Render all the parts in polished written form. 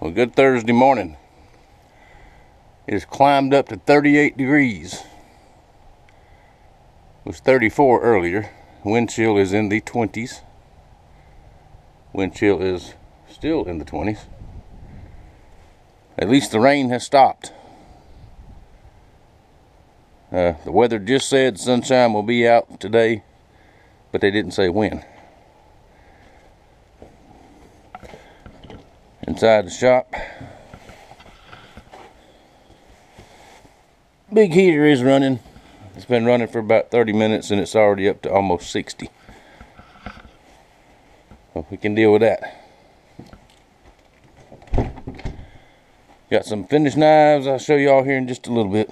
Well, good Thursday morning. It's climbed up to 38 degrees. It was 34 earlier. Wind chill is in the 20s. Wind chill is still in the 20s. At least the rain has stopped. The weather just said sunshine will be out today, but they didn't say when. Inside the shop, big heater is running. It's been running for about 30 minutes and it's already up to almost 60. So we can deal with that. Got some finished knives I'll show y'all here in just a little bit.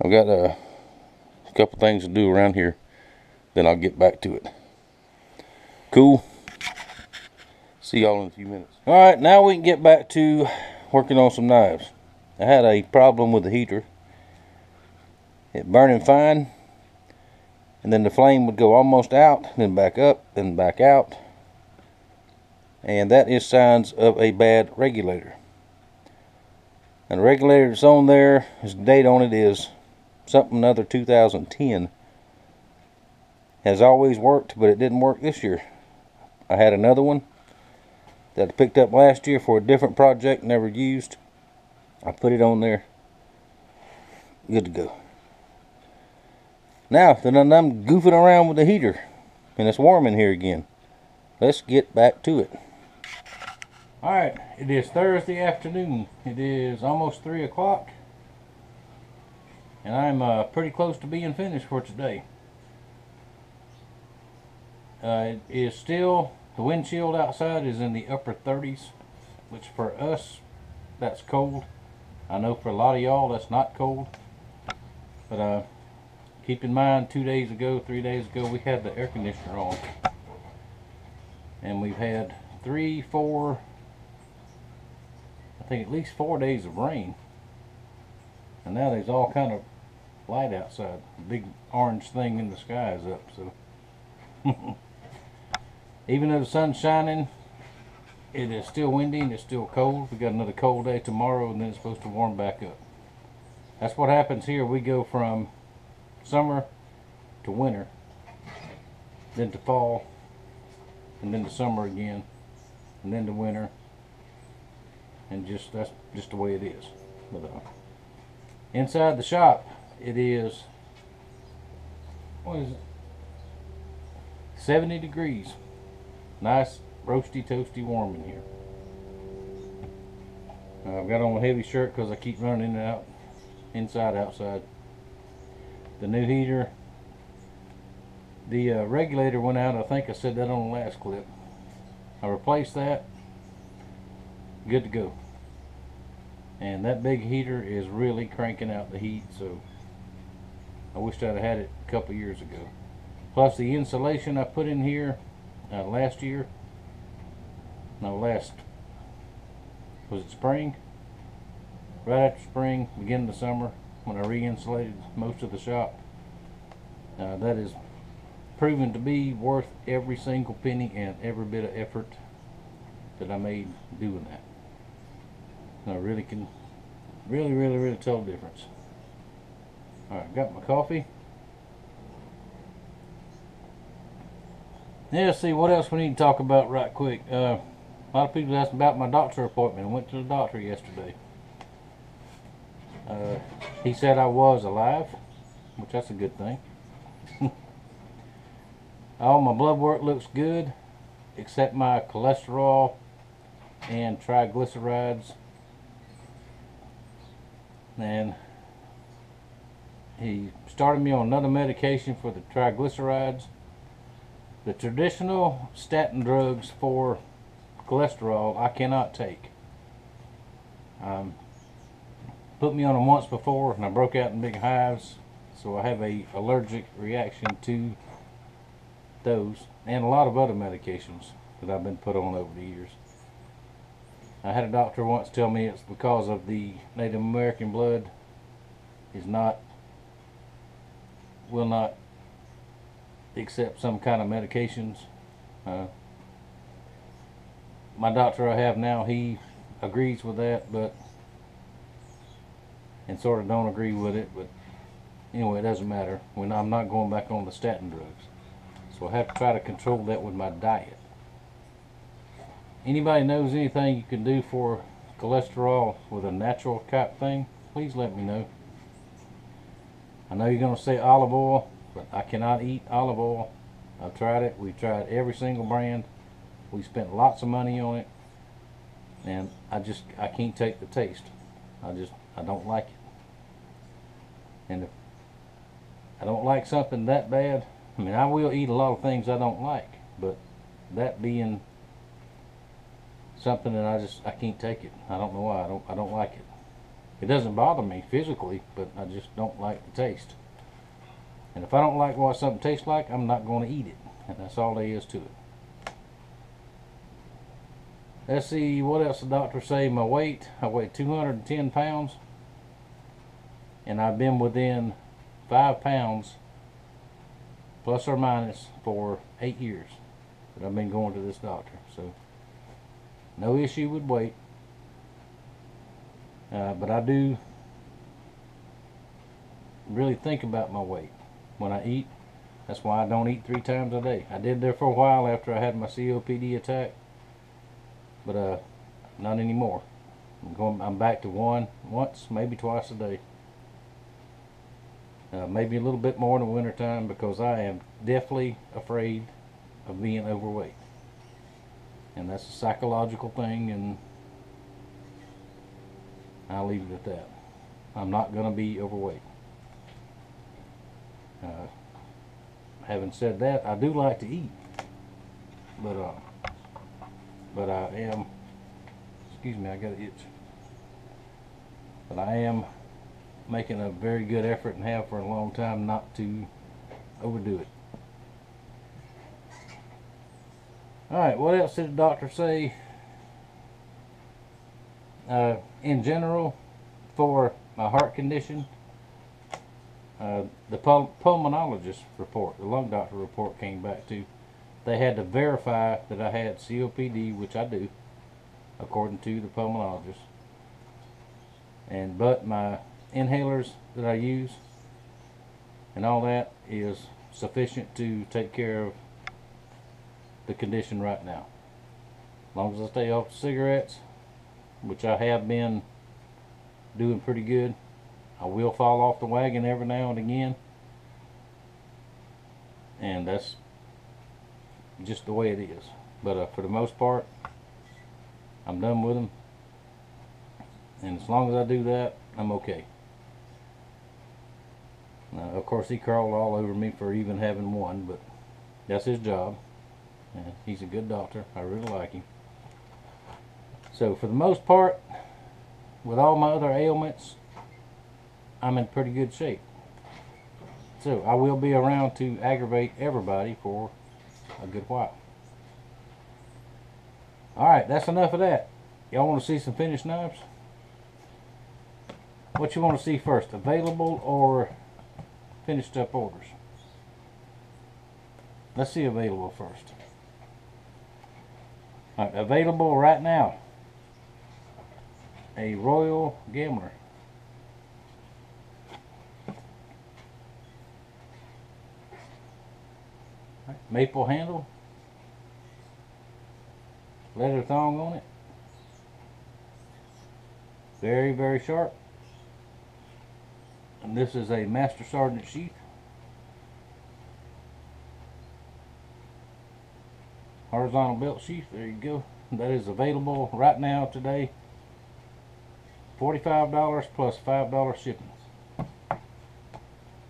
I've got a couple things to do around here, then I'll get back to it. Cool. See y'all in a few minutes. Alright, now we can get back to working on some knives. I had a problem with the heater. It burning fine, and then the flame would go almost out, then back up, then back out. And that is signs of a bad regulator. And the regulator that's on there, the date on it is something other 2010. Has always worked, but it didn't work this year. I had another one that I picked up last year for a different project, never used. I put it on there, good to go. Now that I'm goofing around with the heater and it's warm in here again, let's get back to it. Alright, it is Thursday afternoon. It is almost 3 o'clock, and I'm pretty close to being finished for today. It is still, the wind chill outside is in the upper 30s, which for us, that's cold. I know for a lot of y'all that's not cold, but keep in mind 3 days ago we had the air conditioner on, and we've had 3, 4, I think at least 4 days of rain, and now there's all kind of light outside. The big orange thing in the sky is up, so even though the sun's shining, it is still windy and it's still cold. We got another cold day tomorrow, and then it's supposed to warm back up. That's what happens here. We go from summer to winter, then to fall, and then to summer again, and then to winter, and that's just the way it is. But inside the shop, it is, what is it, 70 degrees. Nice roasty toasty warm in here. I've got on a heavy shirt because I keep running in and out, inside, outside. The new heater, the regulator went out. I think I said that on the last clip. I replaced that. Good to go. And that big heater is really cranking out the heat, so I wished I'd have had it a couple years ago. Plus the insulation I put in here last year, was it spring? Right after spring, beginning of summer, when I re-insulated most of the shop. That is proven to be worth every single penny and every bit of effort that I made doing that. And I really can really tell the difference. Alright, got my coffee. Yeah, let's see what else we need to talk about right quick. A lot of people asked about my doctor appointment. I went to the doctor yesterday. He said I was alive, which that's a good thing. All my blood work looks good, except my cholesterol and triglycerides. And he started me on another medication for the triglycerides. The traditional statin drugs for cholesterol I cannot take. Put me on them once before and I broke out in big hives, so I have a allergic reaction to those and a lot of other medications that I've been put on over the years. I had a doctor once tell me it's because of the Native American blood will not accept some kind of medications. my doctor I have now, he agrees with that, but and sort of don't agree with it. But anyway, it doesn't matter. When I'm not going back on the statin drugs, so I have to try to control that with my diet. Anybody knows anything you can do for cholesterol with a natural type thing, please let me know. I know you're going to say olive oil, but I cannot eat olive oil. I've tried it. We've tried every single brand. We spent lots of money on it, and I can't take the taste. I don't like it. And if I don't like something that bad, I mean, I will eat a lot of things I don't like, but that being something that I can't take it. I don't know why. I don't like it. It doesn't bother me physically, but I just don't like the taste. And if I don't like what something tastes like, I'm not going to eat it. And that's all there is to it. Let's see what else the doctor say. My weight, I weigh 210 pounds. And I've been within 5 pounds, plus or minus, for 8 years that I've been going to this doctor. So, no issue with weight. But I do really think about my weight when I eat. That's why I don't eat 3 times a day. I did there for a while after I had my COPD attack, but not anymore. I'm back to once, maybe twice a day. Maybe a little bit more in the wintertime, because I am definitely afraid of being overweight. And that's a psychological thing, and I'll leave it at that. I'm not going to be overweight. Having said that, I do like to eat, but I am, excuse me, I got an itch. But I am making a very good effort, and have for a long time, not to overdo it. Alright, what else did the doctor say? In general, for my heart condition, the pulmonologist report, the lung doctor report came back to, they had to verify that I had COPD, which I do, according to the pulmonologist. But my inhalers that I use and all that is sufficient to take care of the condition right now. As long as I stay off the cigarettes, which I have been doing pretty good. I will fall off the wagon every now and again, and that's just the way it is. But for the most part, I'm done with them, and as long as I do that, I'm okay. Now, of course, he crawled all over me for even having one, but that's his job. He's a good doctor. I really like him. So for the most part, with all my other ailments, I'm in pretty good shape. So I will be around to aggravate everybody for a good while. Alright, that's enough of that. Y'all want to see some finished knives? What you want to see first, available or finished up orders? Let's see available first. Alright, available right now, a Royal Gambler. Maple handle, leather thong on it, very, very sharp. And this is a Master Sergeant sheath. Horizontal belt sheath, there you go. That is available right now today. $45 plus $5 shipping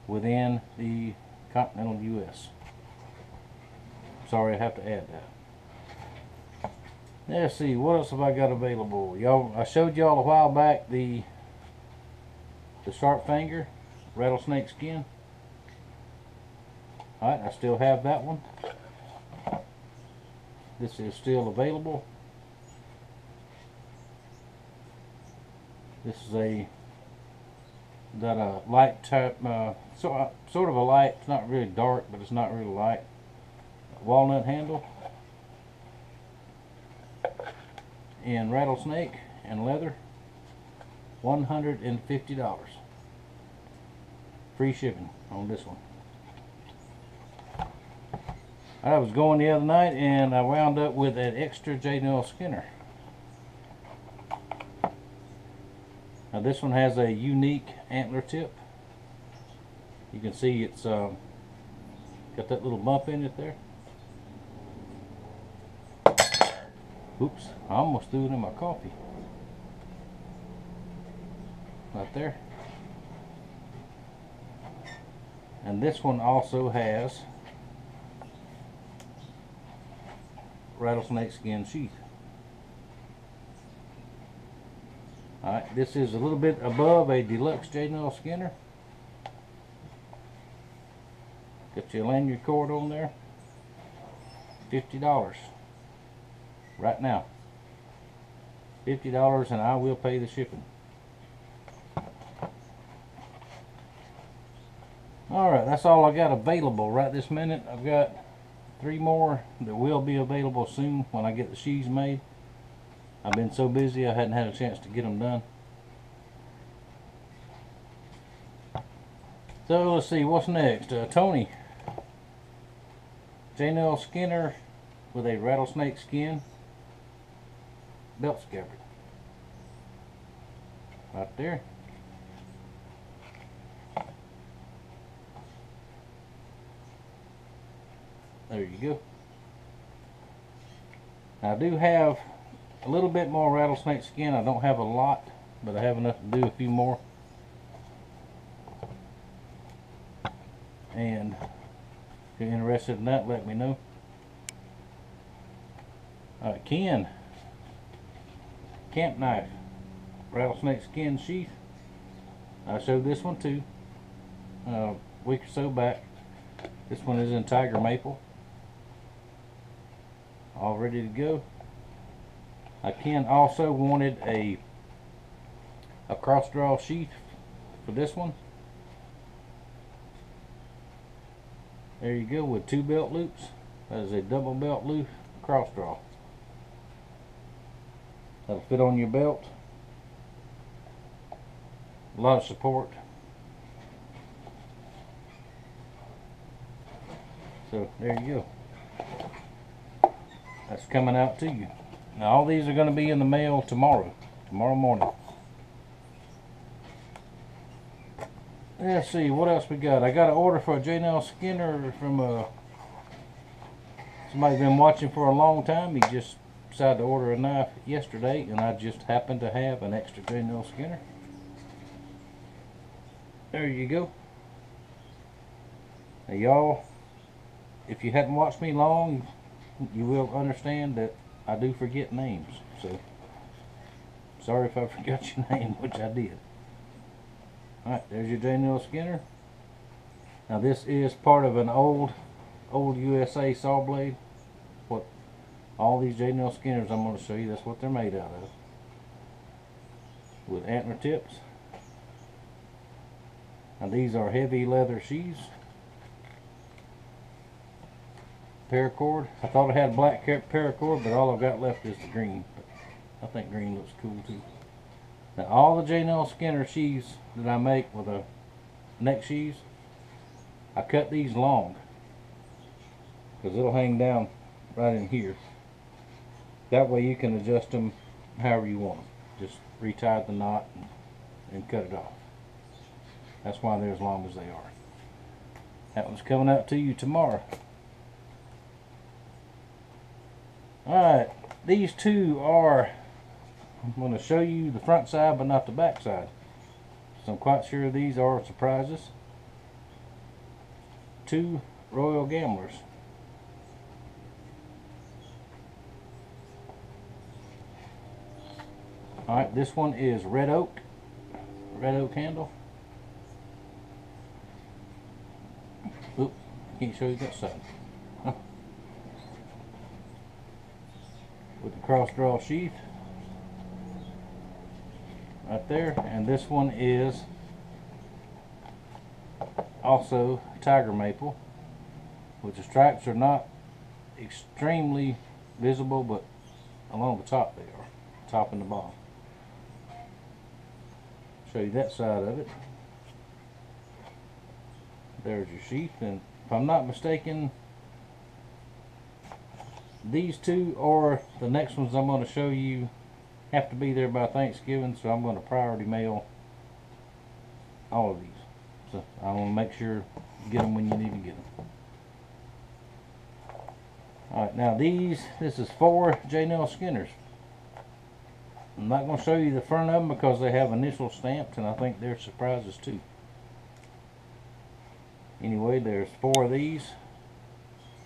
within the continental US. Sorry, I have to add that. Let's see, what else have I got available? Y'all, I showed y'all a while back the sharp finger rattlesnake skin. Alright, I still have that one. This is still available. This is got a light type, sort of a light. It's not really dark, but it's not really light. Walnut handle. in rattlesnake and leather. $150. Free shipping on this one. I was going the other night and I wound up with an extra J-nail skinner. Now this one has a unique antler tip. You can see it's got that little bump in it there. Oops, I almost threw it in my coffee. Right there. And this one also has rattlesnake skin sheath. Alright, this is a little bit above a deluxe J-nail skinner. Got your lanyard cord on there. $50 right now. $50 and I will pay the shipping. Alright, that's all I got available right this minute. I've got 3 more that will be available soon when I get the sheaths made. I've been so busy I hadn't had a chance to get them done. So let's see what's next. Tony, J-nail skinner with a rattlesnake skin belt scabbard. Right there. There you go. Now, I do have a little bit more rattlesnake skin. I don't have a lot, but I have enough to do a few more. And if you're interested in that, let me know. Alright, Ken, camp knife, rattlesnake skin sheath. I showed this one too a week or so back. This one is in tiger maple. All ready to go. Ken also wanted a cross draw sheath for this one. There you go, with 2 belt loops. That is a double belt loop cross draw. That'll fit on your belt. A lot of support. So there you go. That's coming out to you. Now all these are going to be in the mail tomorrow morning. Let's see what else we got. I got an order for a J-nail skinner from somebody been watching for a long time. He just decided to order a knife yesterday, and I just happened to have an extra J-nail skinner. There you go. Now y'all, if you hadn't watched me long, you will understand that I do forget names. So sorry if I forgot your name, which I did. Alright, there's your J-nail skinner. Now this is part of an old USA saw blade. What all these J-nail skinners I'm going to show you, that's what they're made out of. With antler tips. Now these are heavy leather sheaths. Paracord. I thought I had a black paracord, but all I've got left is the green. But I think green looks cool too. Now all the J-nail skinner sheaths that I make with a neck sheaths, I cut these long because it'll hang down right in here. That way you can adjust them however you want them. Just retie the knot and cut it off. That's why they're as long as they are. That one's coming out to you tomorrow. Alright, these two are, I'm going to show you the front side but not the back side. So I'm quite sure these are surprises. 2 Royal Gamblers. Alright, this one is red oak handle. Oop, can't show you that side. With the cross draw sheath right there, and this one is also tiger maple, which the stripes are not extremely visible, but along the top they are. top and the bottom. Show you that side of it. There's your sheath, and if I'm not mistaken, these two or the next ones I'm going to show you have to be there by Thanksgiving, so I'm going to priority mail all of these. So I want to make sure you get them when you need to get them. Alright, now this is 4 J-nail Skinners. I'm not going to show you the front of them because they have initials stamped, and I think they're surprises too. Anyway, there's 4 of these,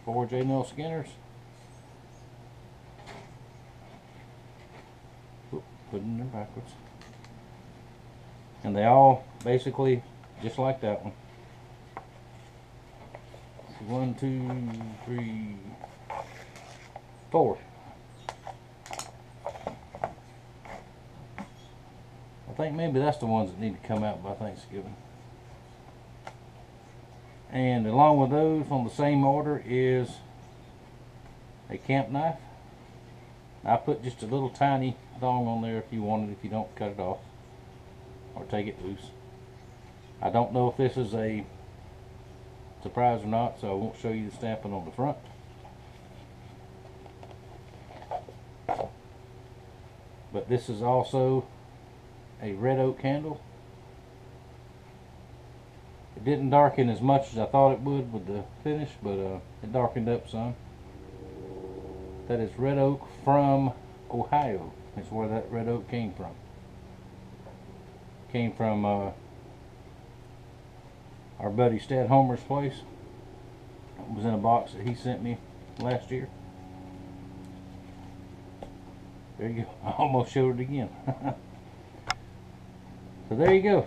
4 J-nail Skinners. Put them there backwards. And they all basically just like that one. 1, 2, 3, 4. I think maybe that's the ones that need to come out by Thanksgiving. And along with those on the same order is a camp knife. I put just a little tiny thong on there if you want it, if you don't cut it off or take it loose. I don't know if this is a surprise or not, so I won't show you the stamping on the front. But this is also a red oak candle. It didn't darken as much as I thought it would with the finish, but it darkened up some. That is red oak from Ohio. That's where that red oak came from. Came from our buddy Stad Homer's place. It was in a box that he sent me last year. There you go. I almost showed it again. So there you go.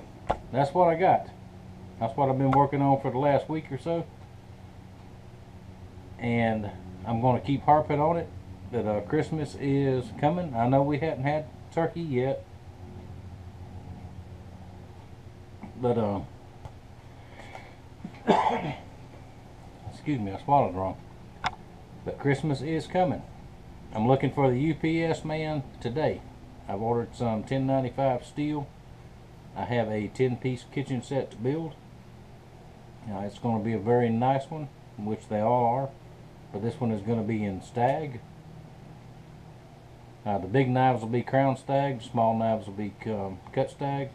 That's what I got. That's what I've been working on for the last week or so. And I'm going to keep harping on it that Christmas is coming. I know we hadn't had turkey yet. But excuse me, I swallowed wrong. But Christmas is coming. I'm looking for the UPS man today. I've ordered some 1095 steel. I have a 10-piece kitchen set to build. Now it's going to be a very nice one, which they all are. But this one is going to be in stag. The big knives will be crown stag. The small knives will be cut stag.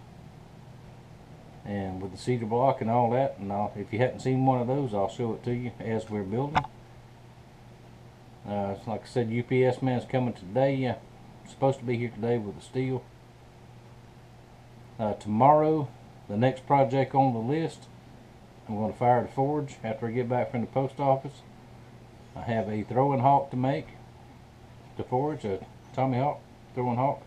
And with the cedar block and all that. And if you hadn't seen one of those, I'll show it to you as we're building. It's like I said, UPS man's coming today. Supposed to be here today with the steel. Tomorrow, the next project on the list, I'm going to fire the forge after I get back from the post office. I have a throwing hawk to make to forge, a Tommy Hawk throwing hawk.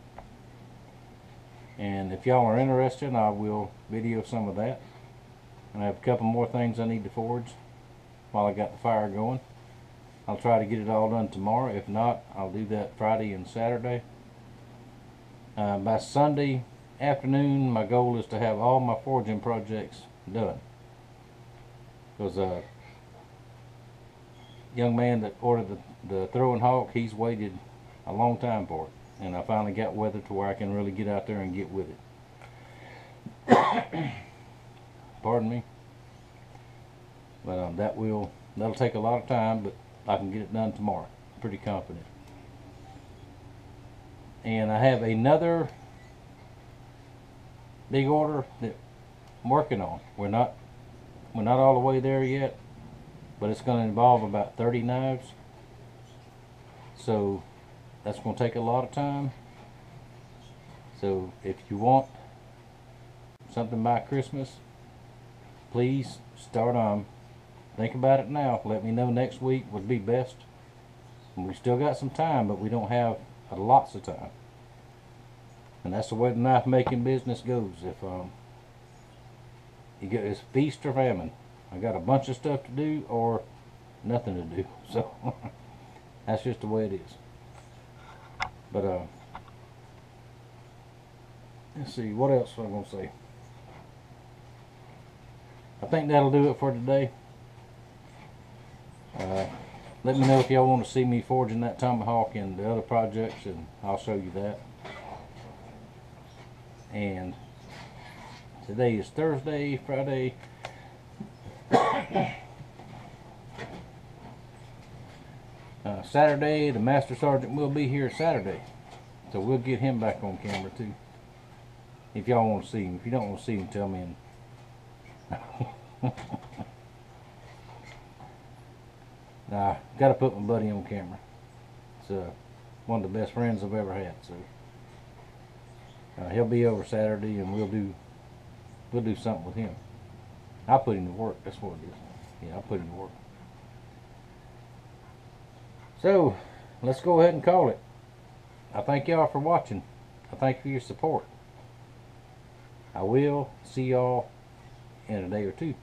And if y'all are interested, I will video some of that. And I have a couple more things I need to forge while I got the fire going. I'll try to get it all done tomorrow. If not, I'll do that Friday and Saturday. By Sunday afternoon, my goal is to have all my forging projects done. Because young man that ordered the throwing hawk, he's waited a long time for it. And I finally got weather to where I can really get out there and get with it. Pardon me. But that'll take a lot of time, but I can get it done tomorrow. Pretty confident. And I have another big order that I'm working on. We're not all the way there yet, but it's going to involve about 30 knives. So that's going to take a lot of time. So if you want something by Christmas, please start on. Think about it now. Let me know next week would be best. And we still got some time, but we don't have lots of time. And that's the way the knife making business goes. If you get this feast or famine. I got a bunch of stuff to do or nothing to do. So that's just the way it is. But let's see, what else am I going to say? I think that'll do it for today. let me know if y'all want to see me forging that tomahawk and the other projects, and I'll show you that. And today is Thursday, Friday. Saturday, the Master Sergeant will be here Saturday. So we'll get him back on camera too. If y'all want to see him. If you don't want to see him, tell me. Nah, got to put my buddy on camera. It's one of the best friends I've ever had. So he'll be over Saturday, and we'll do something with him. I'll put him to work. That's what it is. Yeah, I'll put him to work. So let's go ahead and call it. I thank y'all for watching. I thank you for your support. I will see y'all in a day or two.